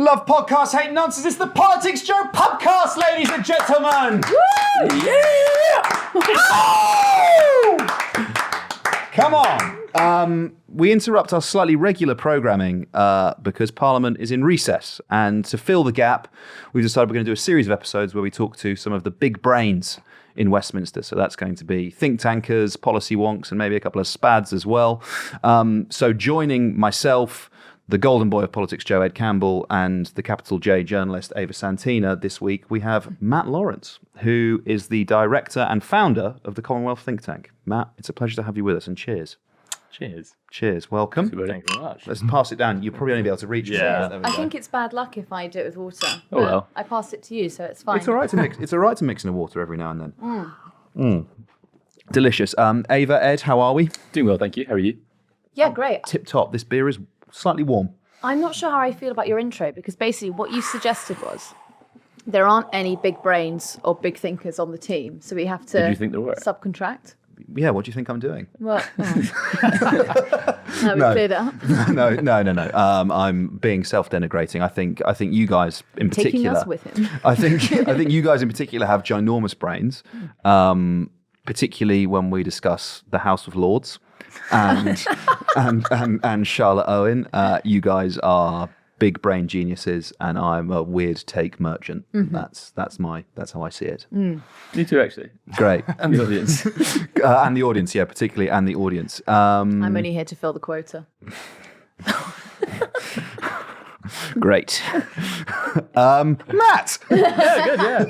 Love podcasts, hate nonsense. It's the PoliticsJOE Pubcast, ladies and gentlemen. Woo! Yeah! Come on. We interrupt our slightly regular programming because Parliament is in recess. And to fill the gap, we've decided we're going to do a series of episodes where we talk to some of the big brains in Westminster. So that's going to be think tankers, policy wonks, and maybe a couple of spads as well. So joining myself, the golden boy of PoliticsJOE, Ed Campbell, and the capital J journalist, Ava Santina, this week we have Matt Lawrence, who is the director and founder of the Commonwealth think tank. Matt, it's a pleasure to have you with us, and cheers. Cheers. Cheers. Welcome. Thank you very much. Let's pass it down. You'll probably only be able to reach it. Yeah. I think it's bad luck if I do it with water. Oh, well. I passed it to you, so it's fine. It's all right to mix. It's all right to mix in the water every now and then. Delicious. Ava, Ed, how are we? Doing well, thank you. How are you? Yeah, great. Tip top. This beer is slightly warm. I'm not sure how I feel about your intro, because basically what you suggested was there aren't any big brains or big thinkers on the team, so we have to Did you think there were? subcontract. Yeah, what do you think I'm doing? Well, no, we cleared it up. No. I'm being self-denigrating. I think you guys in particular. Taking us with him. I think you guys in particular have ginormous brains, particularly when we discuss the House of Lords and Charlotte Owen. You guys are big brain geniuses, and I'm a weird take merchant. Mm-hmm. That's how I see it. Me too, actually. Great. And the audience. And the audience, yeah, particularly, and the audience. I'm only here to fill the quota. Great. Matt! Yeah, good, yeah.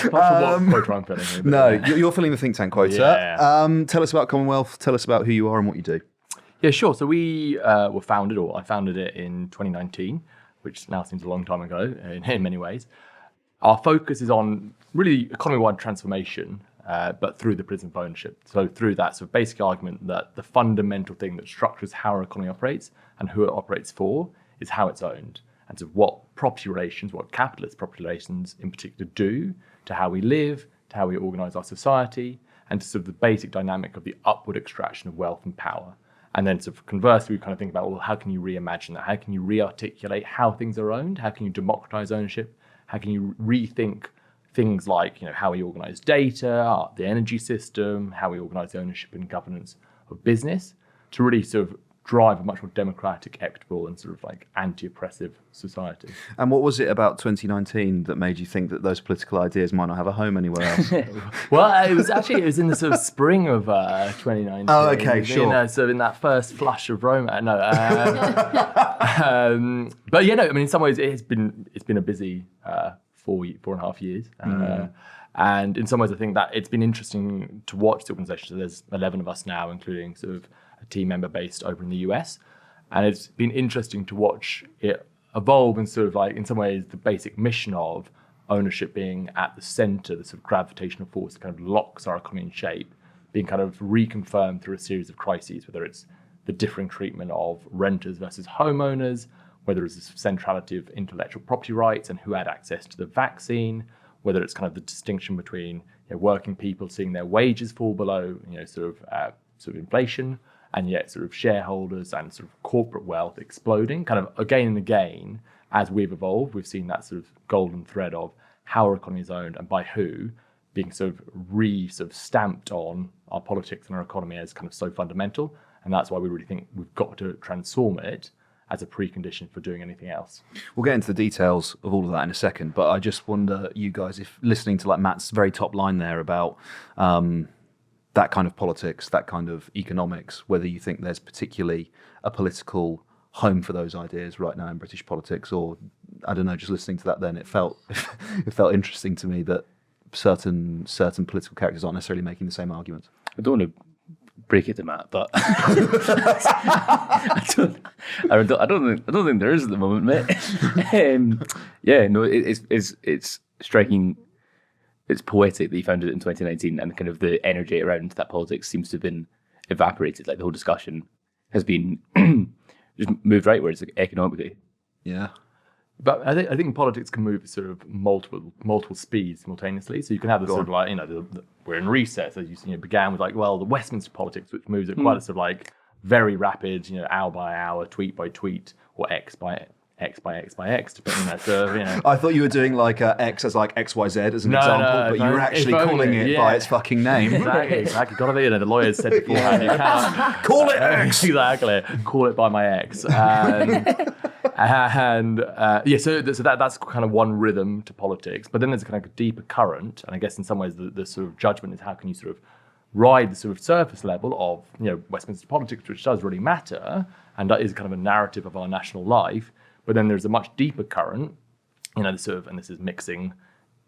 Apart from what quota I'm filling here, but No, yeah. you're filling the think tank quota. Yeah. Tell us about Commonwealth. Tell us about who you are and what you do. Yeah, sure. So we were founded, or I founded it in 2019, which now seems a long time ago in many ways. Our focus is on really economy-wide transformation, but through the prism of ownership. So through that sort of basic argument that the fundamental thing that structures how our economy operates and who it operates for is how it's owned. And so what property relations, what capitalist property relations in particular do to how we live, to how we organise our society, and to sort of the basic dynamic of the upward extraction of wealth and power. And then sort of conversely, we kind of think about, well, how can you reimagine that? How can you re-articulate how things are owned? How can you democratize ownership? How can you rethink things like, how we organize data, the energy system, how we organize the ownership and governance of business to really sort of drive a much more democratic, equitable, and sort of like anti-oppressive society. And what was it about 2019 that made you think that those political ideas might not have a home anywhere else? Well, it was in the sort of spring of 2019. Oh, okay, sure. So in that first flush of romance. No. But in some ways it's been a busy 4.5 years. And in some ways I think that it's been interesting to watch the organisation. So there's 11 of us now, including sort of a team member based over in the US. And it's been interesting to watch it evolve and sort of like, in some ways, the basic mission of ownership being at the center, the sort of gravitational force that kind of locks our economy in shape, being kind of reconfirmed through a series of crises, whether it's the differing treatment of renters versus homeowners, whether it's the centrality of intellectual property rights and who had access to the vaccine, whether it's kind of the distinction between working people seeing their wages fall below sort of inflation, and yet sort of shareholders and sort of corporate wealth exploding, kind of again and again. As we've evolved, we've seen that sort of golden thread of how our economy is owned and by who being sort of stamped on our politics and our economy as kind of so fundamental. And that's why we really think we've got to transform it as a precondition for doing anything else. We'll get into the details of all of that in a second, but I just wonder, you guys, if listening to like Matt's very top line there about that kind of politics, that kind of economics, whether you think there's particularly a political home for those ideas right now in British politics, or I don't know, just listening to that then it felt interesting to me that certain political characters aren't necessarily making the same argument. I don't want to break it to Matt, but I don't think there is at the moment, mate. It's striking. It's poetic that you founded it in 2019, and kind of the energy around that politics seems to have been evaporated. Like the whole discussion has been just moved rightwards economically. Yeah. But I think politics can move at sort of multiple speeds simultaneously. So you can have the sort of like, we're in recess, as you began with like, well, the Westminster politics, which moves at quite a sort of like very rapid, hour by hour, tweet by tweet, or X by X by X by X, depending on that. I thought you were doing like X as like XYZ as an example, but you were actually calling it by its fucking name. Exactly. Got to be, the lawyers said beforehand, you can't call it X. Exactly. Call it by my ex. So that's kind of one rhythm to politics. But then there's a kind of deeper current, and I guess in some ways the sort of judgment is how can you sort of ride the sort of surface level of Westminster politics, which does really matter, and that is kind of a narrative of our national life. But then there's a much deeper current, the sort of, and this is mixing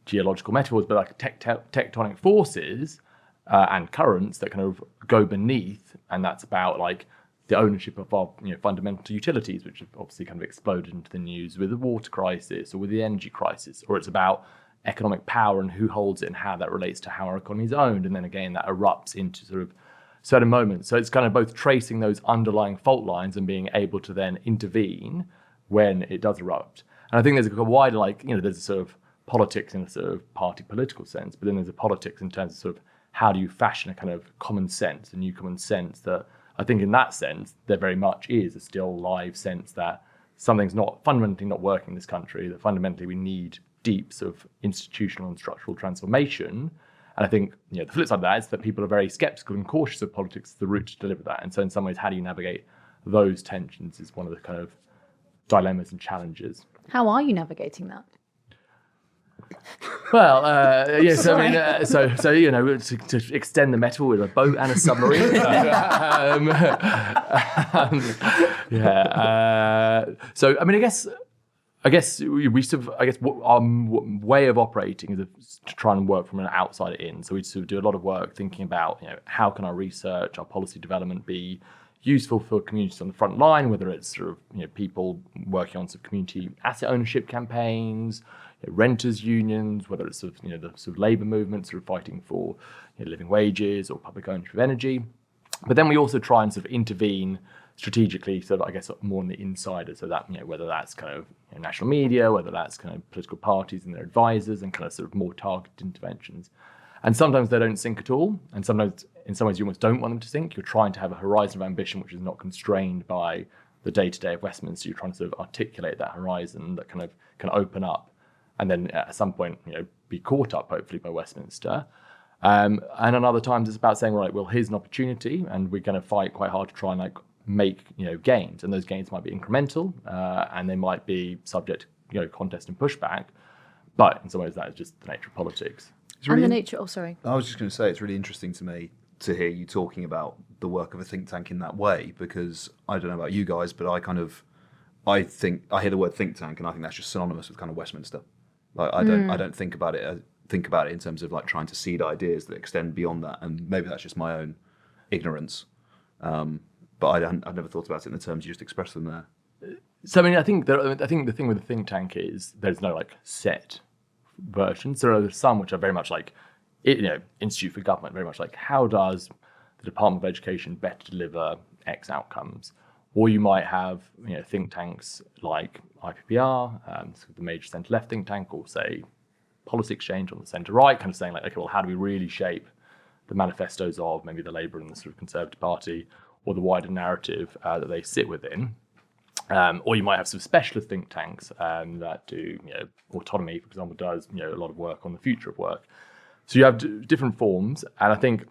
geological metaphors, but like tectonic forces and currents that kind of go beneath, and that's about like the ownership of our fundamental utilities, which have obviously kind of exploded into the news with the water crisis or with the energy crisis, or it's about economic power and who holds it and how that relates to how our economy is owned, and then again that erupts into sort of certain moments. So it's kind of both tracing those underlying fault lines and being able to then intervene when it does erupt. And I think there's a wider, there's a sort of politics in a sort of party political sense, but then there's a politics in terms of sort of how do you fashion a kind of common sense, a new common sense that I think in that sense, there very much is a still live sense that something's not fundamentally not working in this country, that fundamentally we need deep sort of institutional and structural transformation. And I think the flip side of that is that people are very skeptical and cautious of politics as the route to deliver that. And so in some ways, how do you navigate those tensions is one of the kind of dilemmas and challenges. How are you navigating that? Well, to extend the metaphor with a boat and a submarine. So I mean, I guess we sort of, what our way of operating is to try and work from an outsider in. So we sort of do a lot of work thinking about, how can our research, our policy development be useful for communities on the front line, whether it's sort of, people working on sort of community asset ownership campaigns, renters unions, whether it's sort of, the sort of labour movement sort of fighting for living wages or public ownership of energy. But then we also try and sort of intervene strategically, sort of, I guess, more on the insider, so that, whether that's kind of national media, whether that's kind of political parties and their advisors, and kind of sort of more targeted interventions. And sometimes they don't sink at all, and sometimes, in some ways, you almost don't want them to sink. You're trying to have a horizon of ambition which is not constrained by the day-to-day of Westminster. You're trying to sort of articulate that horizon that kind of can open up, and then at some point, be caught up, hopefully, by Westminster. And on other times, it's about saying, right, well, here's an opportunity, and we're going to fight quite hard to try and make gains, and those gains might be incremental, and they might be subject to contest and pushback. But in some ways, that is just the nature of politics. And the nature. Oh, sorry. I was just going to say it's really interesting to me to hear you talking about the work of a think tank in that way, because I don't know about you guys, but I hear the word think tank and I think that's just synonymous with kind of Westminster. Like I don't think about it in terms of like trying to seed ideas that extend beyond that, and maybe that's just my own ignorance. But I've never thought about it in the terms you just expressed them there. So I mean, I think the thing with the think tank is there's no set versions. There are some which are very much Institute for Government, very much like how does the Department of Education better deliver X outcomes? Or you might have think tanks like IPPR, the major centre-left think tank, or say Policy Exchange on the centre-right, kind of saying okay, well, how do we really shape the manifestos of maybe the Labour and the sort of Conservative Party, or the wider narrative that they sit within. Or you might have some specialist think tanks that do, autonomy, for example, does a lot of work on the future of work. So you have different forms, and I think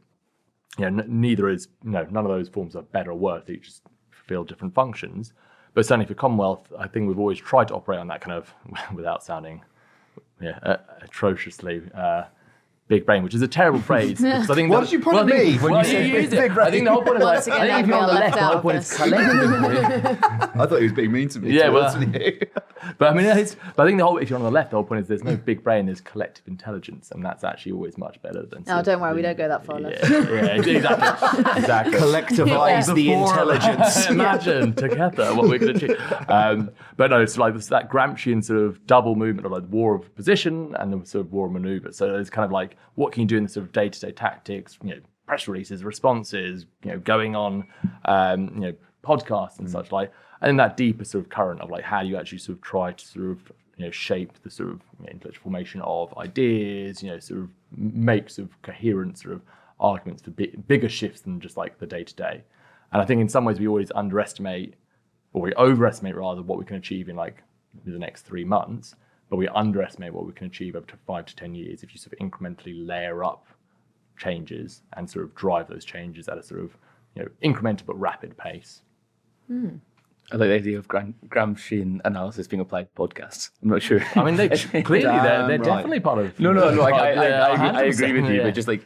none of those forms are better or worse. They just fulfill different functions. But certainly for Commonwealth, I think we've always tried to operate on that kind of, without sounding atrociously big brain, which is a terrible phrase. I think what did you put at me when you said big brain? I think the whole point of Once again, if you're on the left, the whole point is collective. I thought he was being mean to me. Yeah, but I mean, if you're on the left, the whole point is there's no big brain, there's collective intelligence, and that's actually always much better than. Oh, don't worry, we don't go that far left. Yeah, exactly. Collectivize the intelligence. Imagine together what we could achieve. But no, it's like that Gramscian sort of double movement of war of position and the sort of war of manoeuvre. So it's kind of what can you do in the sort of day-to-day tactics, press releases, responses, going on, podcasts and such like. And then that deeper sort of current of how do you actually sort of try to sort of shape the sort of intellectual formation of ideas, sort of make sort of coherent sort of arguments for bigger shifts than just the day-to-day. And I think in some ways we always underestimate, or we overestimate rather, what we can achieve in in the next 3 months, but we underestimate what we can achieve over to 5 to 10 years if you sort of incrementally layer up changes and sort of drive those changes at a sort of incremental but rapid pace. I like the idea of Gramscian analysis being applied to podcasts. I'm not sure. I mean, clearly they're right. definitely part of. No. I agree with you, Yeah. but just like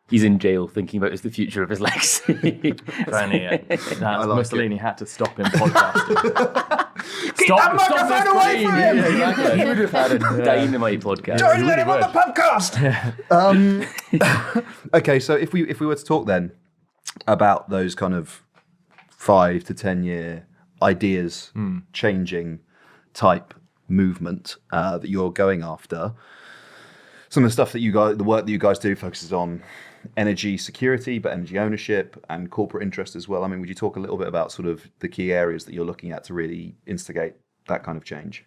he's in jail thinking about the future of his legacy. Funny, that's like Mussolini had to stop him podcasting. Keep that microphone away from him! Yeah, exactly. He would have had a dynamite podcast. Don't let him on the Pubcast! Okay, so if we were to talk then about those kind of 5 to 10 year ideas changing type movement that you're going after, some of the stuff that the work that you guys do focuses on energy security, but energy ownership and corporate interest as well. I mean, would you talk a little bit about sort of the key areas that you're looking at to really instigate that kind of change?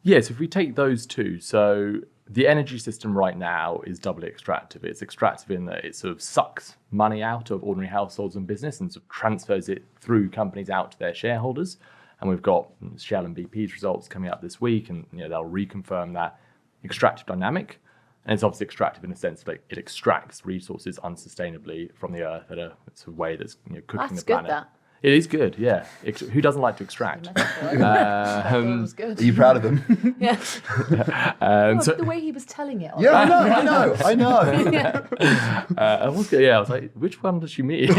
Yes, if we take those two, so the energy system right now is doubly extractive. It's extractive in that it sort of sucks money out of ordinary households and business and sort of transfers it through companies out to their shareholders. And we've got Shell and BP's results coming up this week, and they'll reconfirm that extractive dynamic. And it's obviously extractive in a sense that it extracts resources unsustainably from the earth at a way that's cooking the planet. That's good, It is good, yeah. Who doesn't like to extract? It was good. Are you proud of him? Yeah. So The way he was telling it. Yeah, I know. I was like, which one does she mean?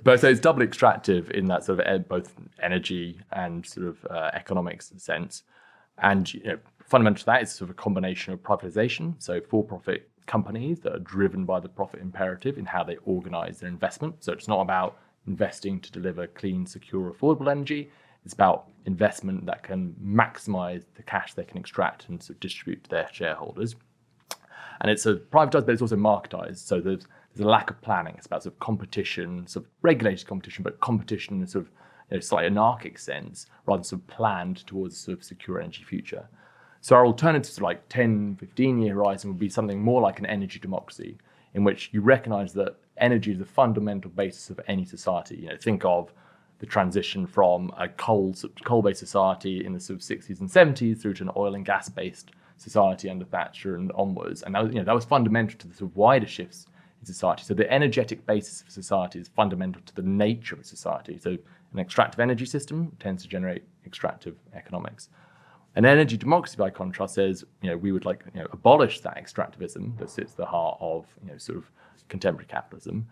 But so it's doubly extractive in that sort of both energy and sort of economics sense. And fundamental to that is sort of a combination of privatization, so for-profit companies that are driven by the profit imperative in how they organize their investment. So it's not about investing to deliver clean, secure, affordable energy. It's about investment that can maximize the cash they can extract and sort of distribute to their shareholders. And it's privatized, but it's also marketized. So there's a lack of planning. It's about sort of competition, sort of regulated competition, but competition in a sort of slightly anarchic sense, rather than sort of planned towards a sort of secure energy future. So our alternatives to like 10, 15-year horizon would be something more like an energy democracy, in which you recognize that energy is the fundamental basis of any society. Think of the transition from a coal-based society in the sort of 60s and 70s through to an oil and gas-based society under Thatcher and onwards. And that was fundamental to the sort of wider shifts in society. So the energetic basis of society is fundamental to the nature of a society. So an extractive energy system tends to generate extractive economics. An energy democracy, by contrast, says we would abolish that extractivism that sits at the heart of sort of contemporary capitalism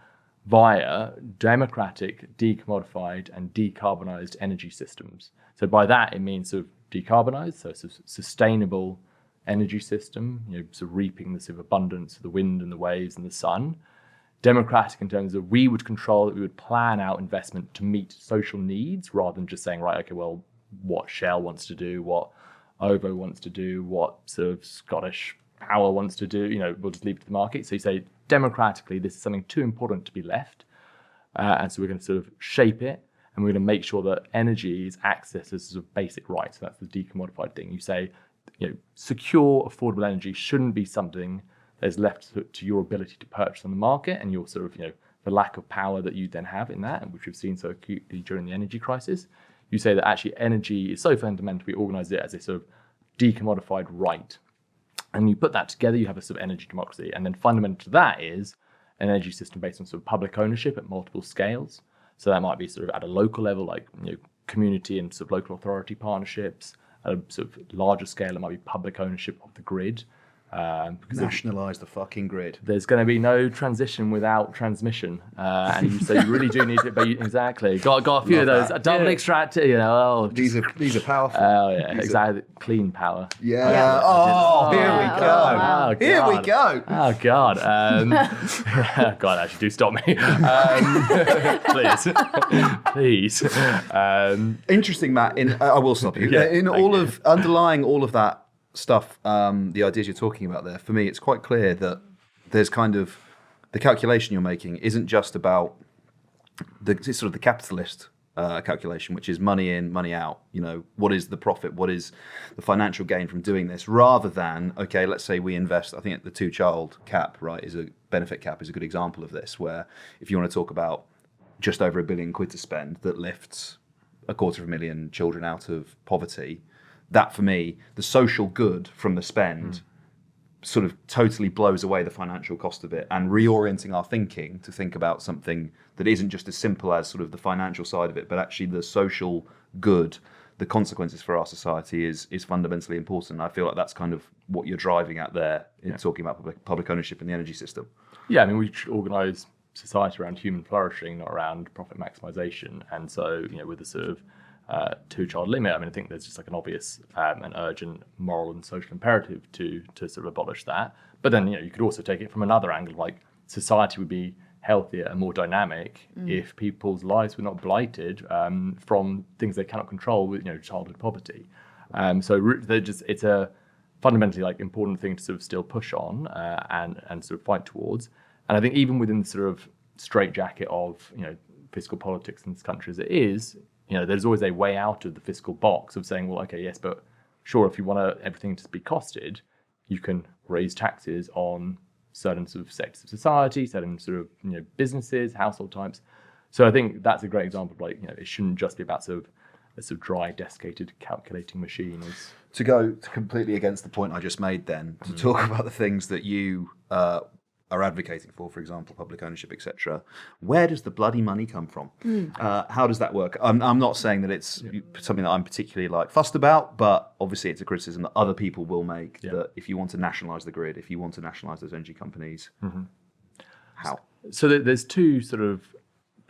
via democratic, decommodified, and decarbonized energy systems. So by that it means sort of decarbonized, so it's a sustainable energy system, sort of reaping the sort of abundance of the wind and the waves and the sun. Democratic in terms of we would control it, we would plan out investment to meet social needs rather than just saying, right, okay, well, what Shell wants to do, what OVO wants to do, what sort of Scottish Power wants to do, we'll just leave it to the market. So you say, democratically, this is something too important to be left. And so we're going to sort of shape it, and we're going to make sure that energy is accessed as sort of basic right. So that's the decommodified thing. You say, secure, affordable energy shouldn't be something that is left to your ability to purchase on the market and your sort of, the lack of power that you then have in that, and which we've seen so acutely during the energy crisis. You say that actually energy is so fundamental, we organize it as a sort of decommodified right. And you put that together, you have a sort of energy democracy. And then fundamental to that is an energy system based on sort of public ownership at multiple scales. So that might be sort of at a local level, like community and sort of local authority partnerships. At a sort of larger scale, it might be public ownership of the grid. Because Nationalise the fucking grid. there's going to be no transition without transmission, and so you really do need it. But exactly, got a few of those double extracted. These are powerful. Oh yeah, exactly. Clean power. Yeah. Yeah. Oh, here we go. Oh, Here we God. go. Oh God. God, actually, do stop me, please. Interesting, Matt. I will stop you. Yeah, Underlying all of that stuff, the ideas you're talking about there, for me, it's quite clear that there's kind of the calculation you're making isn't just about it's sort of the capitalist calculation, which is money in, money out. What is the profit? What is the financial gain from doing this? Rather than, okay, let's say we invest. I think the 2-child cap, right, is a benefit cap is a good example of this, where if you want to talk about just over £1 billion to spend that lifts 250,000 children out of poverty, that for me, the social good from the spend sort of totally blows away the financial cost of it, and reorienting our thinking to think about something that isn't just as simple as sort of the financial side of it, but actually the social good, the consequences for our society is fundamentally important. I feel like that's kind of what you're driving at there in talking about public ownership in the energy system. Yeah, I mean, we should organise society around human flourishing, not around profit maximisation. And so, with the sort of two-child limit, I mean, I think there's just like an obvious and urgent moral and social imperative to sort of abolish that. But then, you could also take it from another angle, like society would be healthier and more dynamic if people's lives were not blighted from things they cannot control with, childhood poverty. So it's a fundamentally like important thing to sort of still push on and sort of fight towards. And I think even within the sort of straitjacket of, fiscal politics in this country as it is, there's always a way out of the fiscal box of saying, well, okay, yes, but sure, if you want everything to be costed, you can raise taxes on certain sort of sectors of society, certain sort of businesses, household types. So I think that's a great example of like, it shouldn't just be about sort of a sort of dry, desiccated calculating machine. To go completely against the point I just made then, to talk about the things that you are advocating for example, public ownership, etc. Where does the bloody money come from? How does that work? I'm not saying that it's something that I'm particularly like fussed about, but obviously it's a criticism that other people will make, that if you want to nationalise the grid, if you want to nationalise those energy companies, how? So there's two sort of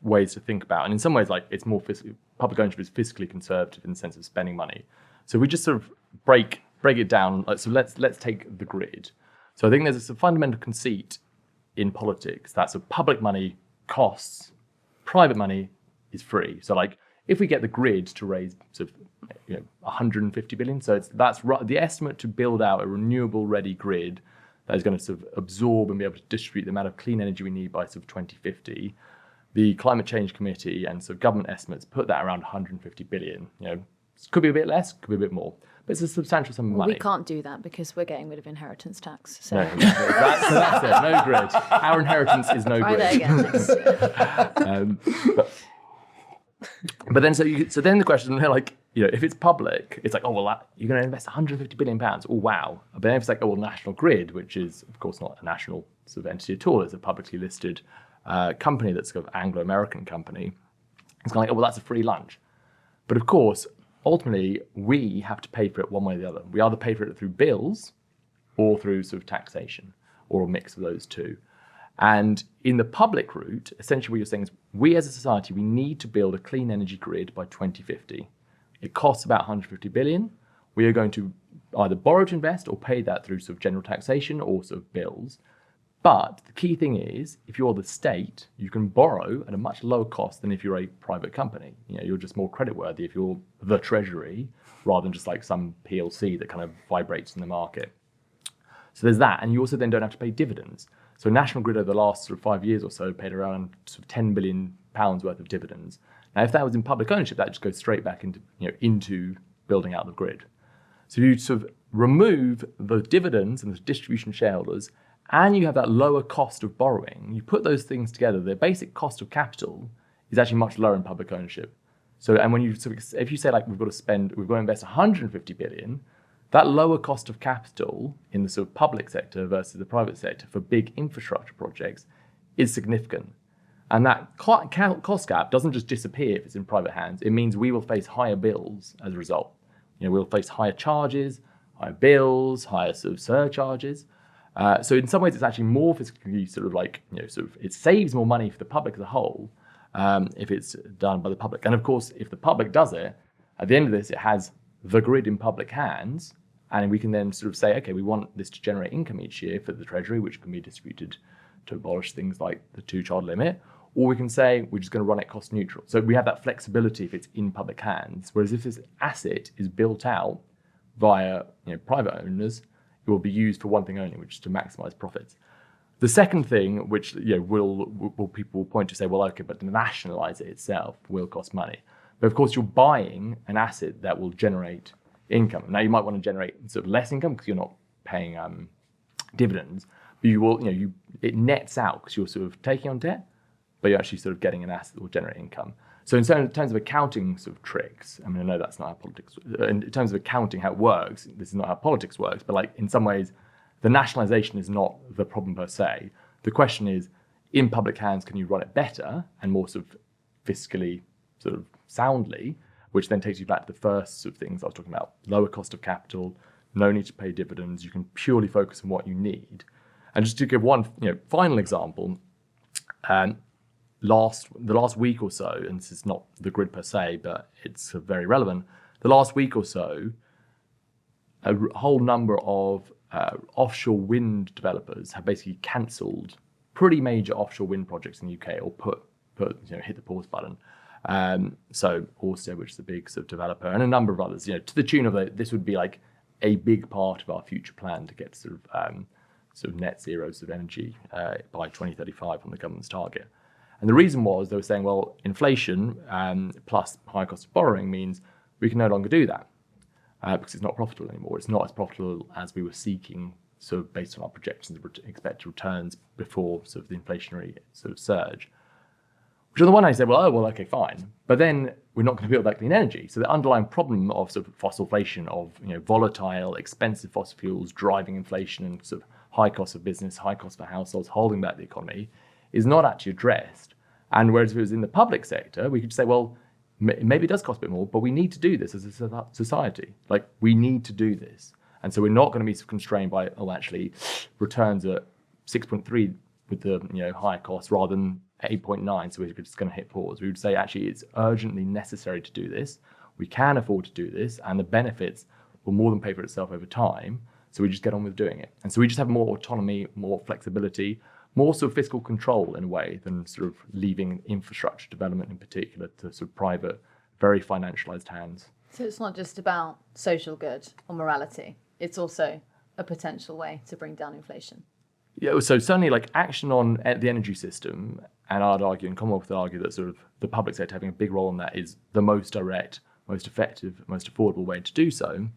ways to think about, and in some ways, like it's more public ownership is fiscally conservative in the sense of spending money. So we just sort of break it down. So let's take the grid. So I think there's a fundamental conceit in politics that sort of public money costs, private money is free. So like if we get the grid to raise sort of 150 billion, so that's the estimate to build out a renewable ready grid that is going to sort of absorb and be able to distribute the amount of clean energy we need by sort of 2050. The Climate Change Committee and sort of government estimates put that around 150 billion. Could be a bit less, could be a bit more, but it's a substantial sum of money. We can't do that because we're getting rid of inheritance tax. So no, that's it. No grid. Our inheritance is no try grid. that again. But then, so then the question, like, if it's public, it's like, oh well, you're going to invest 150 billion pounds. Oh wow! But then if it's like, oh well, National Grid, which is of course not a national sort of entity at all, it's a publicly listed company that's sort of Anglo-American company. It's kind of like, oh well, that's a free lunch. But of course, ultimately, we have to pay for it one way or the other. We either pay for it through bills or through sort of taxation, or a mix of those two. And in the public route, essentially what you're saying is we as a society, we need to build a clean energy grid by 2050. It costs about 150 billion. We are going to either borrow to invest or pay that through sort of general taxation or sort of bills. But the key thing is, if you're the state, you can borrow at a much lower cost than if you're a private company. You're just more creditworthy if you're the Treasury rather than just like some PLC that kind of vibrates in the market. So there's that, and you also then don't have to pay dividends. So National Grid over the last sort of 5 years or so paid around sort of £10 billion worth of dividends. Now, if that was in public ownership, that just goes straight back into building out the grid. So you sort of remove the dividends and the distribution shareholders, and you have that lower cost of borrowing. You put those things together, the basic cost of capital is actually much lower in public ownership. So, and when if you say like we've got to invest 150 billion, that lower cost of capital in the sort of public sector versus the private sector for big infrastructure projects is significant. And that cost gap doesn't just disappear if it's in private hands. It means we will face higher bills as a result. We'll face higher charges, higher bills, higher sort of surcharges. So in some ways, it's actually more fiscally sort of like, it saves more money for the public as a whole if it's done by the public. And of course, if the public does it, at the end of this, it has the grid in public hands, and we can then sort of say, okay, we want this to generate income each year for the Treasury, which can be distributed to abolish things like the two-child limit, or we can say we're just going to run it cost neutral. So we have that flexibility if it's in public hands, whereas if this asset is built out via private owners, it will be used for one thing only, which is to maximize profits. The second thing, which will people point to say, well, okay, but to nationalize it itself will cost money. But of course, you're buying an asset that will generate income. Now, you might want to generate sort of less income because you're not paying dividends, but you will, it nets out because you're sort of taking on debt, but you're actually sort of getting an asset that will generate income. So in terms of accounting sort of tricks, I mean, I know that's not how politics, in terms of accounting, how it works, this is not how politics works, but like in some ways, the nationalisation is not the problem per se. The question is, in public hands, can you run it better and more sort of fiscally sort of soundly, which then takes you back to the first sort of things I was talking about, lower cost of capital, no need to pay dividends, you can purely focus on what you need. And just to give one final example, the last week or so, and this is not the grid per se, but it's very relevant, the last week or so, a whole number of offshore wind developers have basically cancelled pretty major offshore wind projects in the UK, or hit the pause button. So Ørsted, which is a big sort of developer, and a number of others, to the tune of this would be like a big part of our future plan to get sort of net zero sort of energy by 2035 on the government's target. And the reason was they were saying, well, inflation plus high cost of borrowing means we can no longer do that because it's not profitable anymore. It's not as profitable as we were seeking, sort of based on our projections of expected returns before sort of the inflationary sort of surge. Which on the one hand, I said, okay, fine. But then we're not going to build that clean energy. So the underlying problem of sort of fossilflation, of volatile, expensive fossil fuels driving inflation and sort of high cost of business, high cost for households, holding back the economy, is not actually addressed. And whereas if it was in the public sector, we could say, well, maybe it does cost a bit more, but we need to do this as a society. Like, we need to do this. And so we're not going to be constrained by, actually, returns at 6.3 with the higher cost rather than 8.9, so we're just going to hit pause. We would say, actually, it's urgently necessary to do this. We can afford to do this, and the benefits will more than pay for itself over time. So we just get on with doing it. And so we just have more autonomy, more flexibility, more sort of fiscal control in a way than sort of leaving infrastructure development in particular to sort of private, very financialized hands. So it's not just about social good or morality. It's also a potential way to bring down inflation. Yeah, so certainly like action on the energy system, and I'd argue, and Commonwealth would argue that sort of the public sector having a big role in that is the most direct, most effective, most affordable way to do so.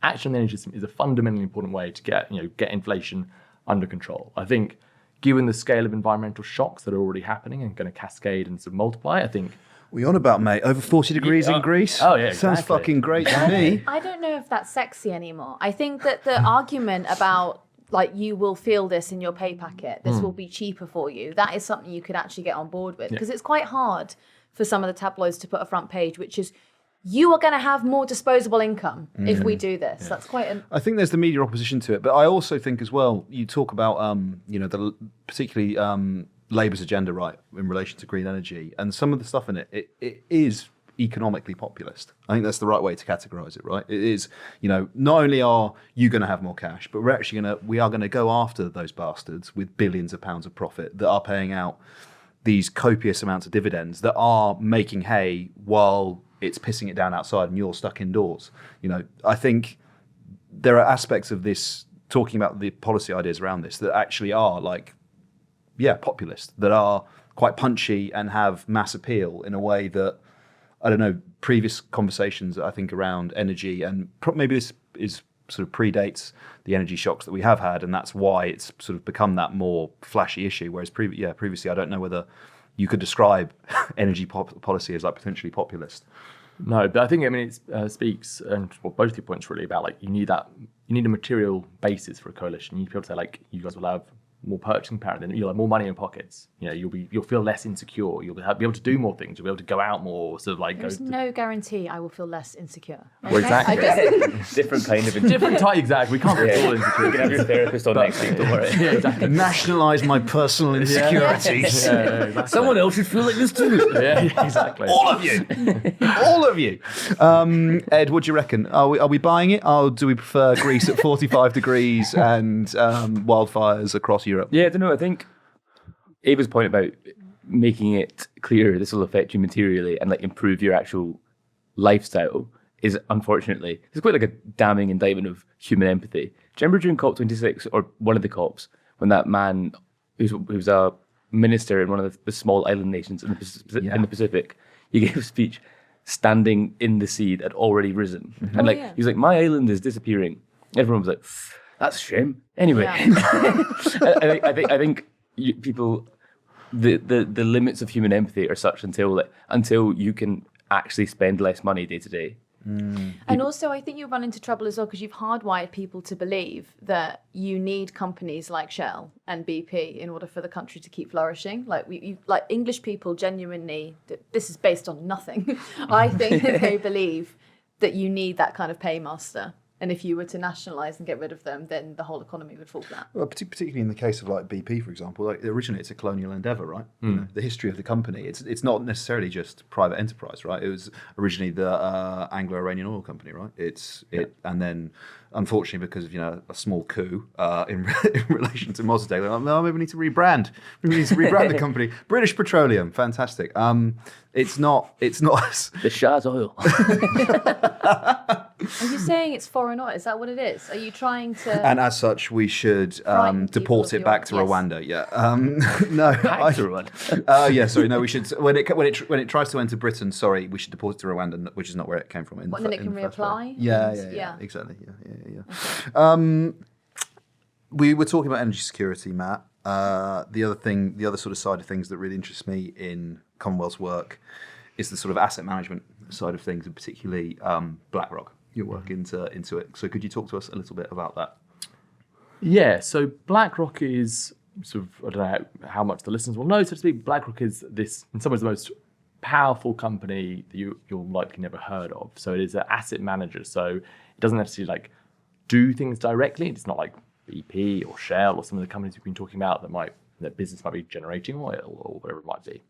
Action on the energy system is a fundamentally important way to get inflation under control. I think, given the scale of environmental shocks that are already happening and going to cascade and sort of multiply, I think. What are you on about, mate? Over 40 degrees in Greece? Oh, yeah, exactly. Sounds fucking great to me. I don't know if that's sexy anymore. I think that the argument about, like, you will feel this in your pay packet, this will be cheaper for you, that is something you could actually get on board with. Because it's quite hard for some of the tabloids to put a front page, which is, you are going to have more disposable income if we do this. That's quite an... I think there's the media opposition to it, but I also think as well, you talk about, particularly Labour's agenda, right, in relation to green energy, and some of the stuff in it is economically populist. I think that's the right way to categorise it, right? It is, not only are you going to have more cash, but we are going to go after those bastards with billions of pounds of profit that are paying out these copious amounts of dividends that are making hay while it's pissing it down outside and you're stuck indoors. I think there are aspects of this, talking about the policy ideas around this, that actually are populist, that are quite punchy and have mass appeal in a way that, I don't know, previous conversations, I think, around energy, and maybe this is sort of predates the energy shocks that we have had, and that's why it's sort of become that more flashy issue, whereas previously, I don't know whether you could describe energy policy as like potentially populist. No, but I think it speaks, and both your points really about you need a material basis for a coalition. You need to be able to say you guys will have more purchasing power, then you'll have more money in pockets. You'll feel less insecure. You'll be able to do more things. You'll be able to go out more. Sort of There's no guarantee I will feel less insecure. Okay? Well, exactly. Different kind of insecurity. Different type, exactly. We can't be all insecure. You can have your therapist on next week, don't worry. Yeah, exactly. Nationalise my personal insecurities. Yeah, exactly. Someone else should feel like this too. Yeah, exactly. All of you. All of you. Ed, what do you reckon? Are we buying it? Or do we prefer Greece at 45 degrees and wildfires across Europe? Yeah, I don't know. I think Ava's point about making it clear this will affect you materially and improve your actual lifestyle is, unfortunately, it's quite like a damning indictment of human empathy. Do you remember during COP26, or one of the COPs, when that man who's a minister in one of the small island nations in the Pacific, he gave a speech standing in the sea that had already risen. And he was like, my island is disappearing. Everyone was like, that's a shame. Anyway, I think people the limits of human empathy are such until you can actually spend less money day to day. And also, I think you run into trouble as well because you've hardwired people to believe that you need companies like Shell and BP in order for the country to keep flourishing. Like like English people genuinely, this is based on nothing. I think that they believe that you need that kind of paymaster. And if you were to nationalise and get rid of them, then the whole economy would fall flat. Well, particularly in the case of like BP, for example, like originally it's a colonial endeavour, right? You know, the history of the company, it's not necessarily just private enterprise, right? It was originally the Anglo-Iranian Oil Company, right? And then unfortunately because of a small coup in relation to Mossadegh, they're like, no, maybe we need to rebrand. We need to rebrand the company. British Petroleum, fantastic. It's not. The Shah's oil. Are you saying it's foreign oil? Is that what it is? Are you trying to... And as such, we should deport it back to Rwanda. Yeah. No. Back to Rwanda. Yeah. Sorry. No. We should. When it tries to enter Britain, sorry, we should deport it to Rwanda, which is not where it came from. And then it can reapply. Yeah. Exactly. Yeah. We were talking about energy security, Matt. The other sort of side of things that really interests me in Commonwealth's work is the sort of asset management side of things, and particularly Blackrock. Your work into it. So could you talk to us a little bit about that? Yeah, so Blackrock is sort of, I don't know how much the listeners will know, so to speak. Blackrock is this, in some ways, the most powerful company that you'll likely never heard of. So it is an asset manager. So it doesn't necessarily do things directly. It's not like BP or Shell or some of the companies we've been talking about that business might be generating oil or whatever it might be.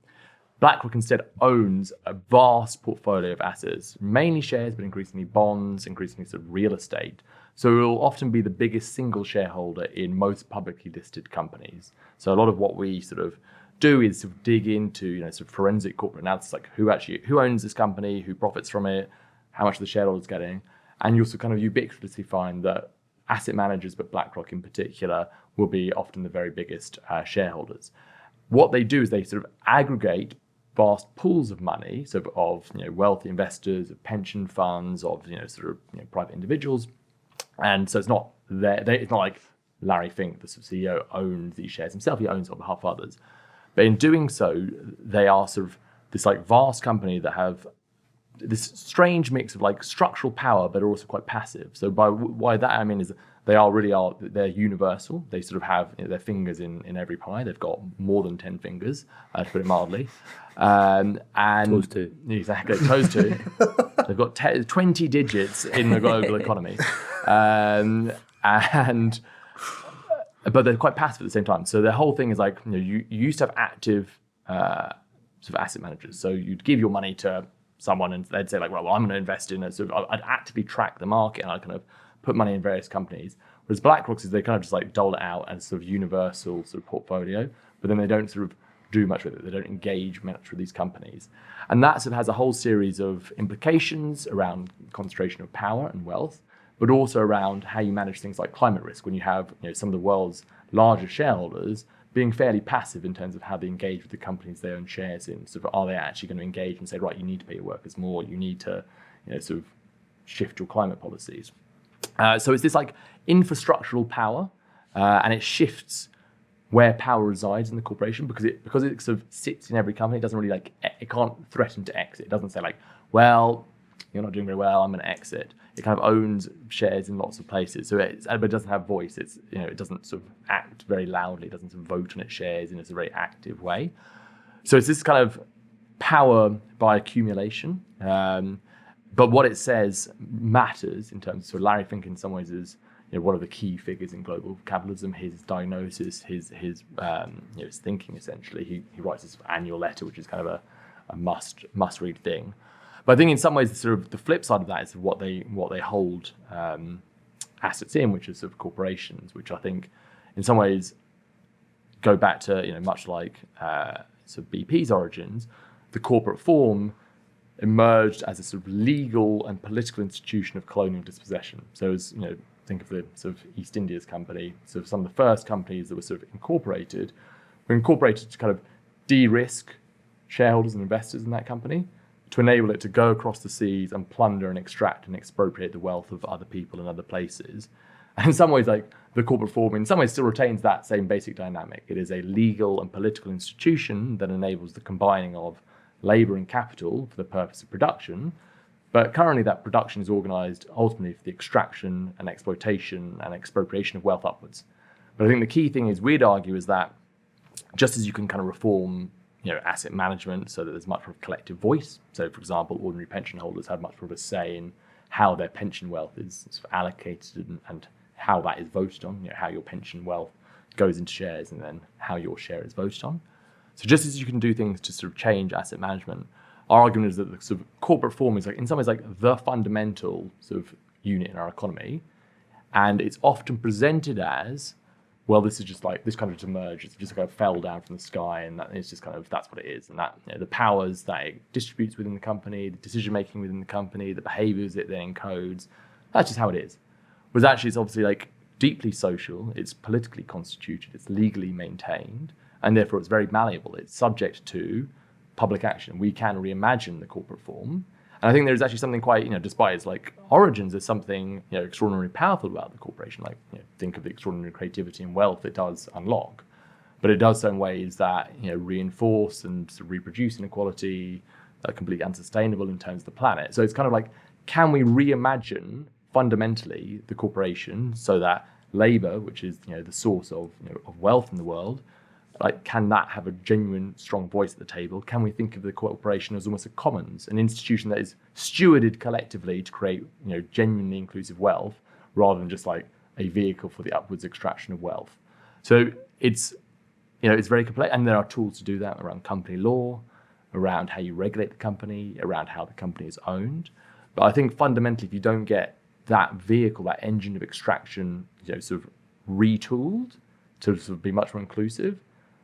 BlackRock instead owns a vast portfolio of assets, mainly shares, but increasingly bonds, increasingly sort of real estate. So it will often be the biggest single shareholder in most publicly listed companies. So a lot of what we sort of do is sort of dig into, sort of forensic corporate analysis, like who owns this company, who profits from it, how much the shareholders getting. And you also kind of ubiquitously find that asset managers, but BlackRock in particular, will be often the very biggest shareholders. What they do is they sort of aggregate vast pools of money, so of wealthy investors, of pension funds, of private individuals, and so it's not it's not like Larry Fink, the CEO, owns these shares himself. He owns on behalf of others, but in doing so, they are sort of this vast company that have this strange mix of structural power, but are also quite passive. So why that I mean is they're universal. They sort of have their fingers in every pie. They've got more than 10 fingers, to put it mildly. And toes too. Exactly, toes too. They've got 20 digits in the global economy. But they're quite passive at the same time. So their whole thing is you used to have active sort of asset managers. So you'd give your money to someone and they'd say well, I'm going to invest in I'd actively track the market and I'd kind of put money in various companies. Whereas BlackRock's is they kind of just dole it out as sort of universal sort of portfolio, but then they don't sort of do much with it. They don't engage much with these companies. And that sort of has a whole series of implications around concentration of power and wealth, but also around how you manage things like climate risk when you have some of the world's largest shareholders being fairly passive in terms of how they engage with the companies they own shares in. So are they actually going to engage and say, right, you need to pay your workers more, you need to sort of shift your climate policies. So it's this infrastructural power, and it shifts where power resides in the corporation because it sort of sits in every company. It doesn't really it can't threaten to exit. It doesn't say well, you're not doing very well, I'm going to exit. It kind of owns shares in lots of places, but it doesn't have voice. It's it doesn't sort of act very loudly. It doesn't sort of vote on its shares in a very active way. So it's this kind of power by accumulation. But what it says matters in terms of Larry Fink in some ways is one of the key figures in global capitalism. His diagnosis, his thinking essentially. He writes this annual letter, which is kind of a must read thing. But I think in some ways sort of the flip side of that is what they hold assets in, which is sort of corporations, which I think in some ways go back to much like sort of BP's origins. The corporate form emerged as a sort of legal and political institution of colonial dispossession. So as think of the sort of East India's company, sort of some of the first companies that were sort of incorporated were incorporated to kind of de-risk shareholders and investors in that company, to enable it to go across the seas and plunder and extract and expropriate the wealth of other people in other places. And in some ways, like the corporate form, in some ways, still retains that same basic dynamic. It is a legal and political institution that enables the combining of labour and capital for the purpose of production. But currently, that production is organised ultimately for the extraction and exploitation and expropriation of wealth upwards. But I think the key thing is, we'd argue, is that just as you can kind of reform, asset management so that there's much more of a collective voice. So, for example, ordinary pension holders have much more of a say in how their pension wealth is sort of allocated and how that is voted on. How your pension wealth goes into shares and then how your share is voted on. So, just as you can do things to sort of change asset management, our argument is that the sort of corporate form is, like, in some ways, like the fundamental sort of unit in our economy, and it's often presented as, well, this is just like, this kind of just emerged, it's just kind of fell down from the sky, and it's just kind of, that's what it is. And that, the powers that it distributes within the company, the decision making within the company, the behaviors it then encodes, that's just how it is. Whereas actually, it's obviously like deeply social, it's politically constituted, it's legally maintained, and therefore it's very malleable. It's subject to public action. We can reimagine the corporate form. And I think there's actually something quite, despite its like origins, there's something extraordinarily powerful about the corporation. Like, think of the extraordinary creativity and wealth it does unlock, but it does so in ways that reinforce and sort of reproduce inequality that are completely unsustainable in terms of the planet. So it's kind of like, can we reimagine fundamentally the corporation so that labour, which is the source of wealth in the world, like, can that have a genuine, strong voice at the table? Can we think of the corporation as almost a commons, an institution that is stewarded collectively to create, genuinely inclusive wealth, rather than just like a vehicle for the upwards extraction of wealth? So it's, it's very complex, and there are tools to do that around company law, around how you regulate the company, around how the company is owned. But I think fundamentally, if you don't get that vehicle, that engine of extraction, sort of retooled to sort of be much more inclusive,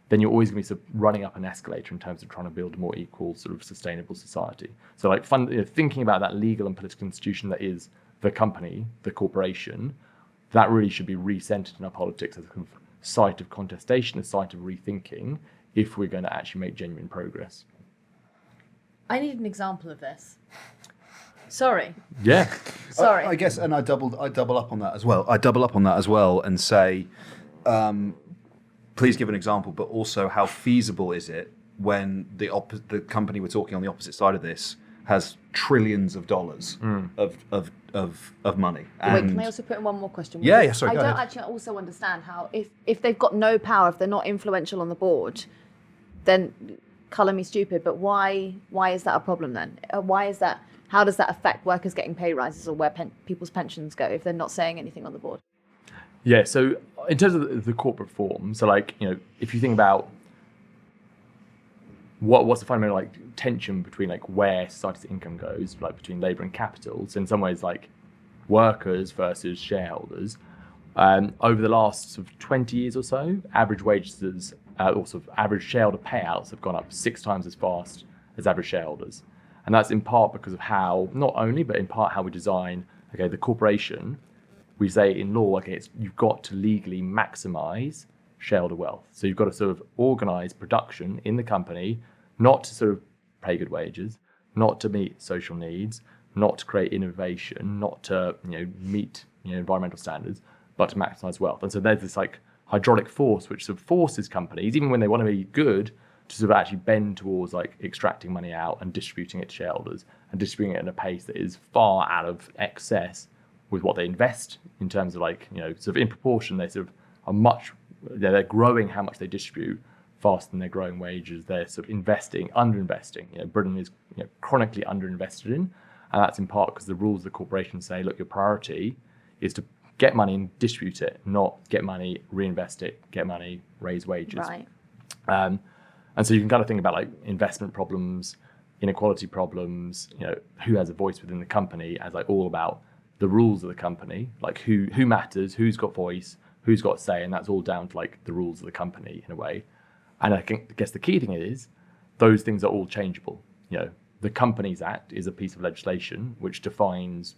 then you're always going to be sort of running up an escalator in terms of trying to build a more equal, sort of sustainable society. So, like, thinking about that legal and political institution that is the company, the corporation, that really should be recentered in our politics as a kind of site of contestation, a site of rethinking, if we're going to actually make genuine progress. I need an example of this. Sorry. Yeah. Sorry. I guess, and I double up on that as well. I double up on that as well and say, please give an example, but also how feasible is it when the company we're talking on the opposite side of this has trillions of dollars of money. Wait, can I also put in one more question? Yeah, sorry, I go don't ahead. actually also understand how, if they've got no power, if they're not influential on the board, then colour me stupid, but why is that a problem then? Why is that? How does that affect workers getting pay rises or where people's pensions go if they're not saying anything on the board? Yeah, so in terms of the corporate form, so like, if you think about what's the fundamental like tension between like where society's income goes, like between labour and capital, so in some ways like workers versus shareholders, over the last sort of 20 years or so, average wages, or sort of average shareholder payouts have gone up 6 times as fast as average shareholders. And that's in part because of how, not only, but in part how we design, the corporation. We say in law, you've got to legally maximize shareholder wealth. So you've got to sort of organize production in the company, not to sort of pay good wages, not to meet social needs, not to create innovation, not to meet environmental standards, but to maximize wealth. And so there's this like hydraulic force which sort of forces companies, even when they want to be good, to sort of actually bend towards like extracting money out and distributing it to shareholders and distributing it at a pace that is far out of excess with what they invest in terms of sort of in proportion, they sort of are they're growing how much they distribute faster than they're growing wages. They're sort of underinvesting. Britain is chronically underinvested in, and that's in part because the rules of the corporation say, look, your priority is to get money and distribute it, not get money, reinvest it, get money, raise wages. Right. And so you can kind of think about like investment problems, inequality problems, who has a voice within the company as like all about the rules of the company, like who matters, who's got voice, who's got say, and that's all down to like the rules of the company in a way. And I guess the key thing is those things are all changeable. The Companies Act is a piece of legislation which defines,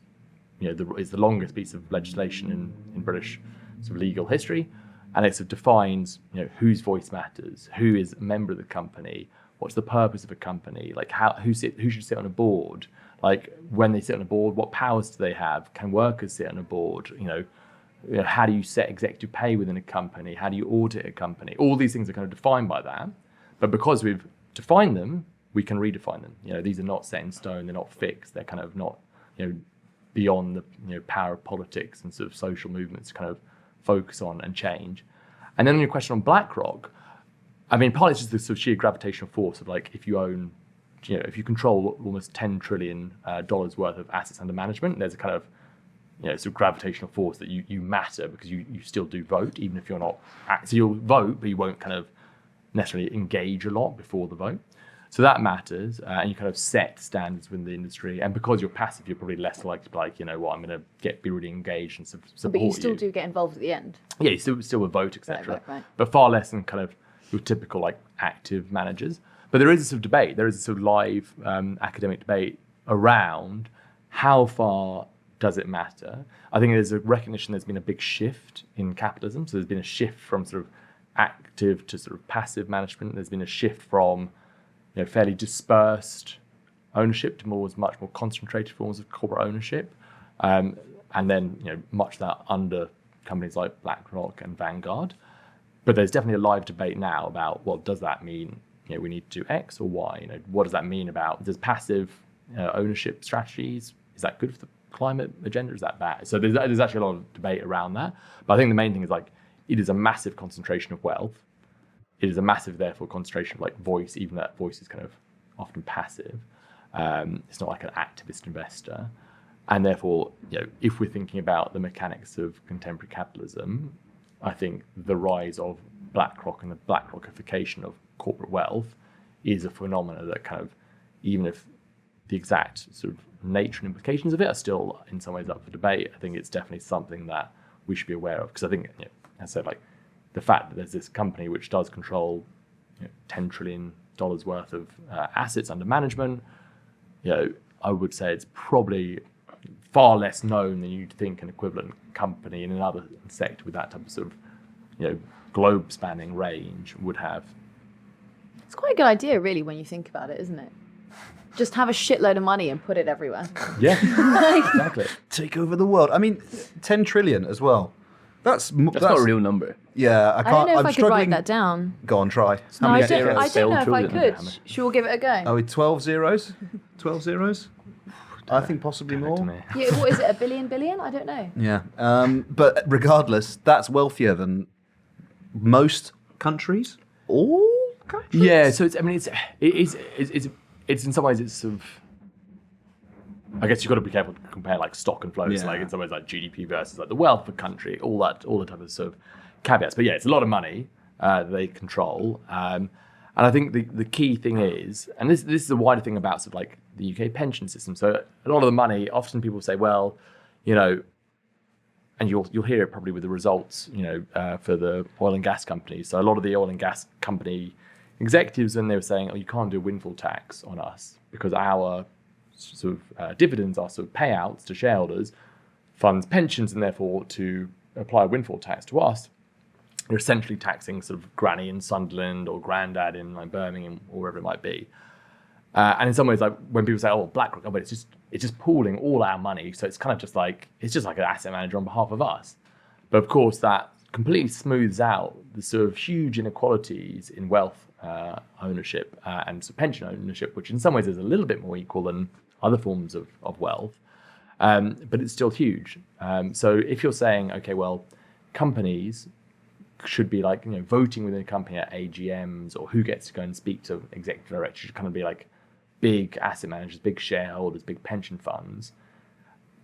is the longest piece of legislation in British sort of legal history, and it sort of defines, whose voice matters, who is a member of the company, what's the purpose of a company, like who should sit on a board. Like when they sit on a board, what powers do they have? Can workers sit on a board? how do you set executive pay within a company? How do you audit a company? All these things are kind of defined by that. But because we've defined them, we can redefine them. These are not set in stone. They're not fixed. They're kind of not, beyond the power of politics and sort of social movements to kind of focus on and change. And then on your question on BlackRock, I mean, partly it's just the sort of sheer gravitational force of like if you own, if you control almost $10 trillion worth of assets under management, there's a kind of sort of gravitational force that you matter because you still do vote, even if you're not. So you'll vote, but you won't kind of necessarily engage a lot before the vote. So that matters, and you kind of set standards within the industry. And because you're passive, you're probably less likely to be like, I'm going to be really engaged and support you. But you still do get involved at the end. Yeah, you still would vote, etc. Right. But far less than kind of your typical like active managers. But there is a sort of debate. There is a sort of live academic debate around how far does it matter. I think there's a recognition there's been a big shift in capitalism. So there's been a shift from sort of active to sort of passive management. There's been a shift from fairly dispersed ownership towards much more concentrated forms of corporate ownership. And then much of that under companies like BlackRock and Vanguard. But there's definitely a live debate now about, well, does that mean we need to do X or Y? What does that mean about, does passive ownership strategies, is that good for the climate agenda? Is that bad? So there's actually a lot of debate around that. But I think the main thing is like, it is a massive concentration of wealth. It is a massive, therefore, concentration of like voice, even though that voice is kind of often passive. It's not like an activist investor. And therefore, if we're thinking about the mechanics of contemporary capitalism, I think the rise of BlackRock and the BlackRockification of corporate wealth is a phenomenon that kind of, even if the exact sort of nature and implications of it are still in some ways up for debate, I think it's definitely something that we should be aware of. Because I think, as I said, like the fact that there's this company which does control $10 trillion worth of assets under management, I would say it's probably far less known than you'd think an equivalent company in another sector with that type of sort of, globe spanning range would have. It's quite a good idea, really, when you think about it, isn't it? Just have a shitload of money and put it everywhere. Yeah, exactly. Take over the world. I mean, 10 trillion as well. That's not a real number. Yeah, I can't. I don't know if I'm I could struggling. wrdon't that down. Go on, try. No, I don't zeros? know if I 12 could. trillion. Should we give it a go? Are we 12 zeros? 12 zeros? I think possibly more. Yeah, what is it, a billion? I don't know. Yeah. But regardless, that's wealthier than most countries. All countries? Yeah, so it's in some ways it's sort of, I guess you've got to be careful to compare like stock and flows, Yeah. like in some ways like GDP versus like the wealth of a country, all the type of sort of caveats. But yeah, it's a lot of money they control. And I think the key thing is, and this is a wider thing about sort of like the UK pension system. So a lot of the money, often people say, well, and you'll hear it probably with the results, for the oil and gas companies. So a lot of the oil and gas company executives, when they were saying, oh, you can't do a windfall tax on us because our sort of dividends are sort of payouts to shareholders, funds pensions, and therefore to apply a windfall tax to us, you're essentially taxing sort of granny in Sunderland or granddad in like Birmingham or wherever it might be. And in some ways, like when people say, "Oh, BlackRock," but it's just pooling all our money, so it's kind of just like an asset manager on behalf of us. But of course, that completely smooths out the sort of huge inequalities in wealth ownership and sort of pension ownership, which in some ways is a little bit more equal than other forms of wealth, but it's still huge. So if you're saying, okay, well, companies should be like voting within a company at AGMs, or who gets to go and speak to executive directors should kind of be like big asset managers, big shareholders, big pension funds.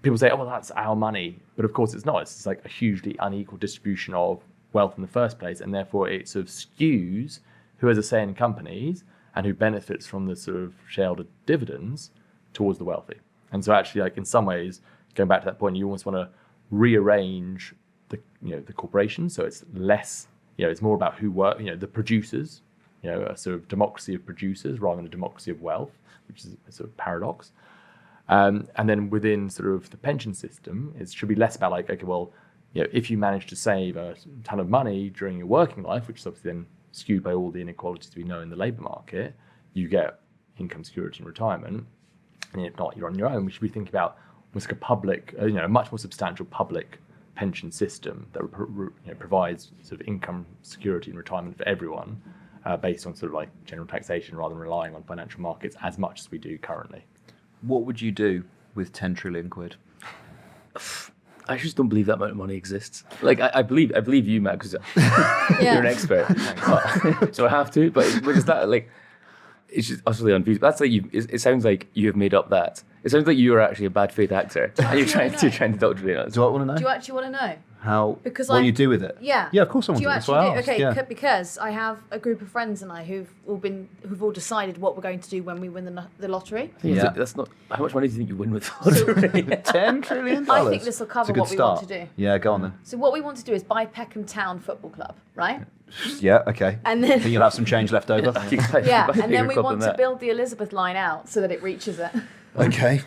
People say, oh, well, that's our money. But of course it's not. It's like a hugely unequal distribution of wealth in the first place. And therefore it sort of skews who has a say in companies and who benefits from the sort of shareholder dividends towards the wealthy. And so actually, like in some ways, going back to that point, you almost want to rearrange the corporation. So it's less, it's more about who work, the producers, a sort of democracy of producers rather than a democracy of wealth, which is a sort of paradox. And then within sort of the pension system, it should be less about like, okay, well, if you manage to save a ton of money during your working life, which is obviously then skewed by all the inequalities we know in the labour market, you get income security in retirement. And if not, you're on your own. We should be thinking about almost like a public, a much more substantial public pension system that provides sort of income security and retirement for everyone, based on sort of like general taxation rather than relying on financial markets as much as we do currently. What would you do with 10 trillion quid? I just don't believe that amount of money exists. Like I believe you, Matt, because you're an expert. So I have to. But is that like? It's just utterly unfeasible. That's like it sounds like you have made up that. It sounds like you are actually a bad faith actor, and you're trying to doctrinate us. Do I want to know? Do you actually want to know? How? Because what you do with it? Yeah. Yeah, of course I want Do you to. That's why I actually asked. Okay, Yeah. because I have a group of friends and I who've all decided what we're going to do when we win the lottery. Yeah. That's not. How much money do you think you win with lottery? $10 trillion? I think this will cover what we want to do. Yeah, go on then. So what we want to do is buy Peckham Town Football Club, right? Yeah, okay. And then Think you'll have some change left over? yeah, and then we want to build the Elizabeth line out so that it reaches it. Okay.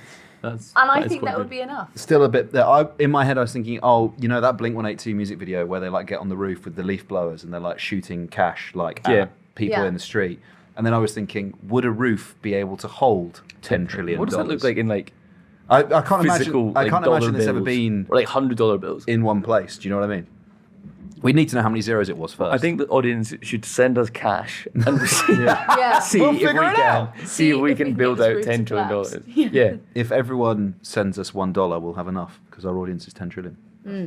And I think that would be enough. Still a bit there. In my head, I was thinking, that Blink-182 music video where they like get on the roof with the leaf blowers and they're like shooting cash at people in the street. And then I was thinking, would a roof be able to hold $10 trillion? What does that look like in like I can't physical? imagine. I can't dollar imagine this ever bills? been Or like $100 bills. in one place. Do you know what I mean? We need to know how many zeros it was first. I think the audience should send us cash and Yeah. see We'll if we figure it can out. see if we can get build this out roof to $10 trillion. collapse. Yeah. if everyone sends us $1, we'll have enough because our audience is 10 trillion. Yeah,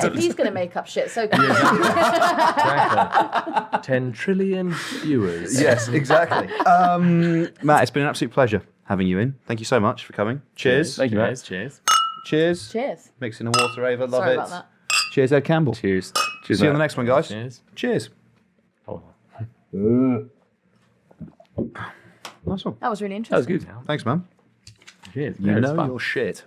if he's going to make up shit, so can you. Exactly. 10 trillion viewers. Yes, exactly. Matt, it's been an absolute pleasure having you in. Thank you so much for coming. Cheers. Thank you, Matt. Cheers. Cheers. Cheers. Mixing the water over. Love Sorry it. about that. Cheers, Ed Campbell. Cheers. Cheers. See you on the Matt. next one, guys. Cheers. Cheers. Oh. Nice one. That was really That was interesting. good. Thanks, man. Cheers. You Yeah, it's know fun. your shit.